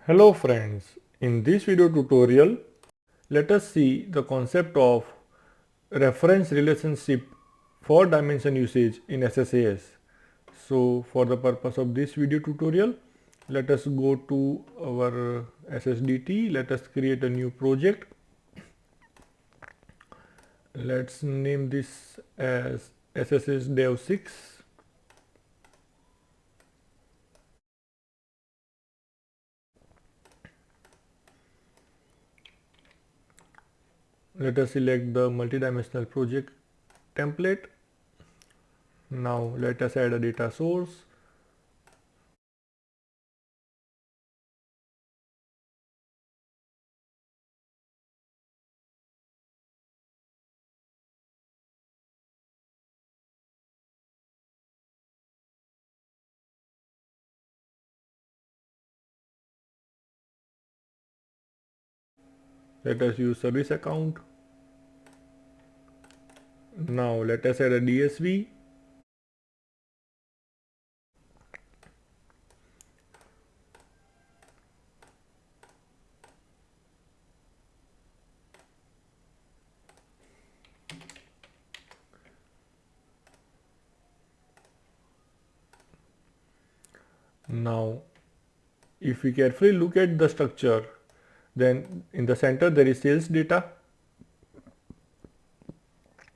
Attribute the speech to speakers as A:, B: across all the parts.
A: Hello friends, in this video tutorial, let us see the concept of reference relationship for dimension usage in SSAS. So for the purpose of this video tutorial, let us go to our SSDT, let us create a new project. Let's name this as SSS Dev 6. Let us select the multidimensional project template. Now let us add a data source. Let us use service account. Now let us add a DSV. Now if we carefully look at the structure, then in the center there is sales data,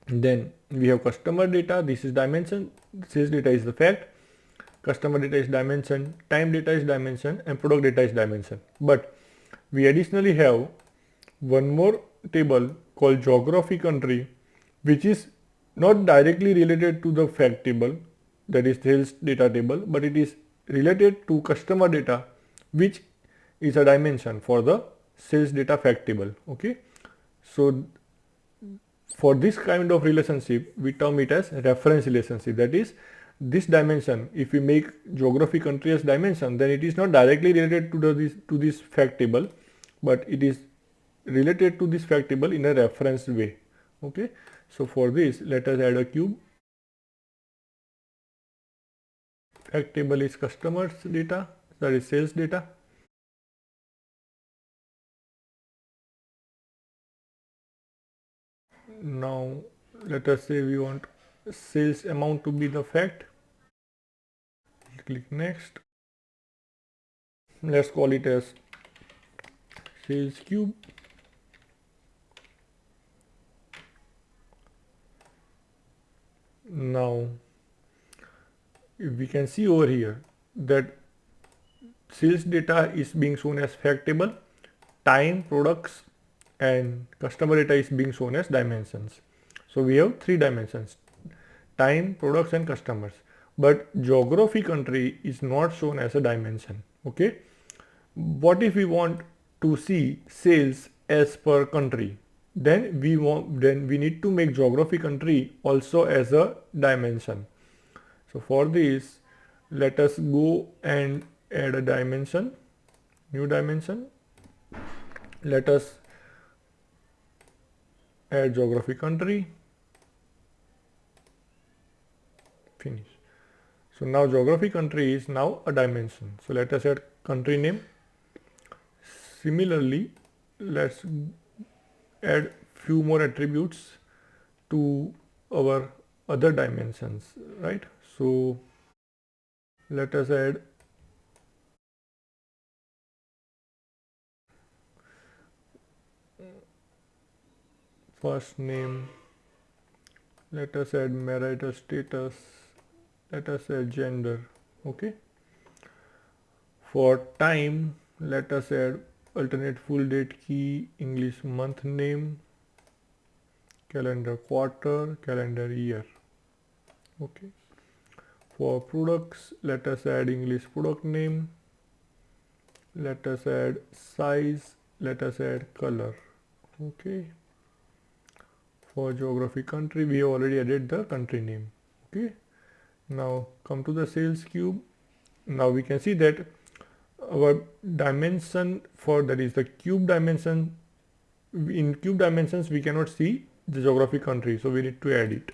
A: then we have customer data, this is dimension, sales data is the fact, customer data is dimension, time data is dimension, and product data is dimension. But we additionally have one more table called geography country, which is not directly related to the fact table, that is sales data table, but it is related to customer data, which is a dimension for the sales data fact table. Okay, so for this kind of relationship we term it as reference relationship. That is, this dimension, if we make geography country as dimension, then it is not directly related to this fact table, but it is related to this fact table in a reference way. Okay, so for this let us add a cube. Fact table is customers data, that is sales data. Now let us say we want sales amount to be the fact. Click next. Let's call it as sales cube. Now we can see over here that sales data is being shown as fact table, time, products, and customer data is being shown as dimensions. So we have three dimensions: time, products, and customers. But geography country is not shown as a dimension. Okay, what if we want to see sales as per country? Then we need to make geography country also as a dimension. So for this, let us go and add a dimension, new dimension. Let us add geography country. Finish. So now geography country is now a dimension. So let us add country name. Similarly, let's add few more attributes to our other dimensions, right? So let us add first name, let us add marital status, let us add gender. Okay, for time let us add alternate full date key, English month name, calendar quarter, calendar year. Okay, for products let us add English product name, let us add size, let us add color. Okay, for geography country we have already added the country name. Okay, now come to the sales cube. Now we can see that our dimension for, that is the cube dimension, in cube dimensions we cannot see the geography country, so we need to add it.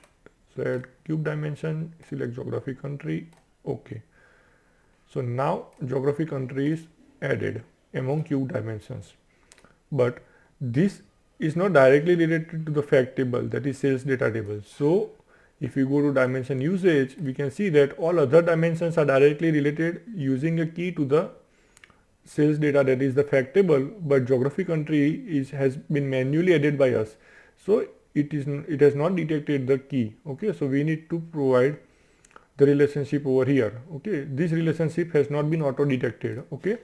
A: So add cube dimension, select geography country. Okay, so now geography country is added. among cube dimensions. But this is not directly related to the fact table, that is sales data table. So if we go to dimension usage, we can see that all other dimensions are directly related using a key to the sales data, that is the fact table, but geography country has been manually added by us. So it has not detected the key. Okay, so we need to provide the relationship over here. Okay, this relationship has not been auto detected. Okay,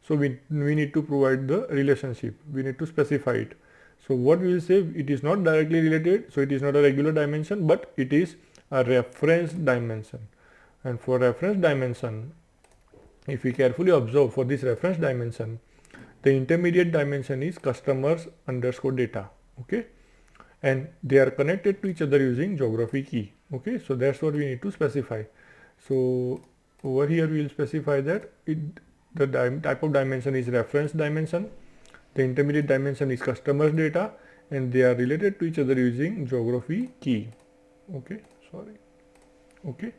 A: so we need to provide the relationship, we need to specify it. So what we will say, it is not directly related, so it is not a regular dimension, but it is a reference dimension. And for reference dimension, if we carefully observe, for this reference dimension, the intermediate dimension is customers underscore data. Okay, and they are connected to each other using geography key. Okay, so that's what we need to specify. So over here we will specify that the type of dimension is reference dimension, the intermediate dimension is customers data, and they are related to each other using geography key. Okay, sorry. Okay,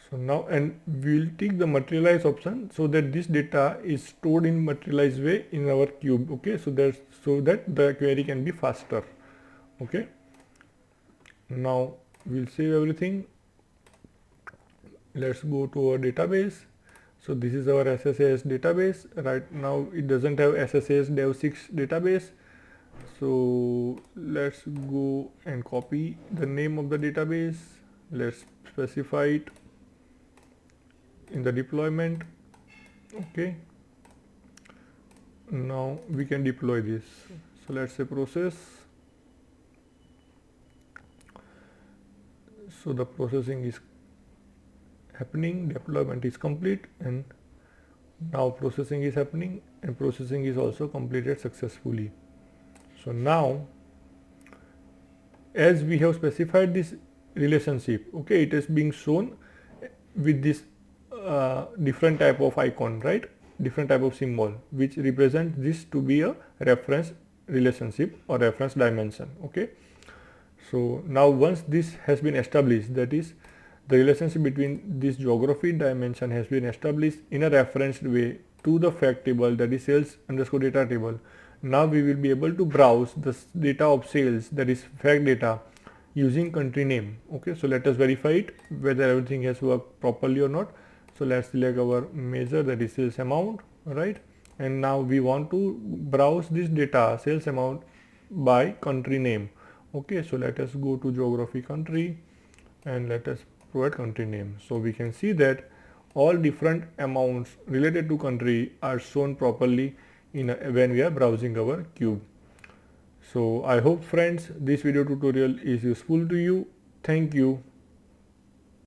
A: so now, and we will take the materialize option so that this data is stored in materialized way in our cube. Okay, so that the query can be faster. Okay, now we'll save everything. Let's go to our database. So this is our SSAS database. Right now it doesn't have SSAS dev6 database. So let's go and copy the name of the database. Let's specify it in the deployment. Okay, now we can deploy this. So let's say process. So the processing is happening, deployment is complete, and now processing is happening, and processing is also completed successfully. So now, as we have specified this relationship, okay, it is being shown with this different type of icon, right, different type of symbol which represents this to be a reference relationship or reference dimension. Okay, so now once this has been established, that is the relationship between this geography dimension has been established in a referenced way to the fact table, that is sales underscore data table. Now we will be able to browse the data of sales, that is fact data, using country name. Okay, so let us verify it whether everything has worked properly or not. So let's select our measure, that is sales amount, right, and now we want to browse this data sales amount by country name. Okay, so let us go to geography country and let us provide country name. So we can see that all different amounts related to country are shown properly when we are browsing our cube. So I hope friends this video tutorial is useful to you. Thank you.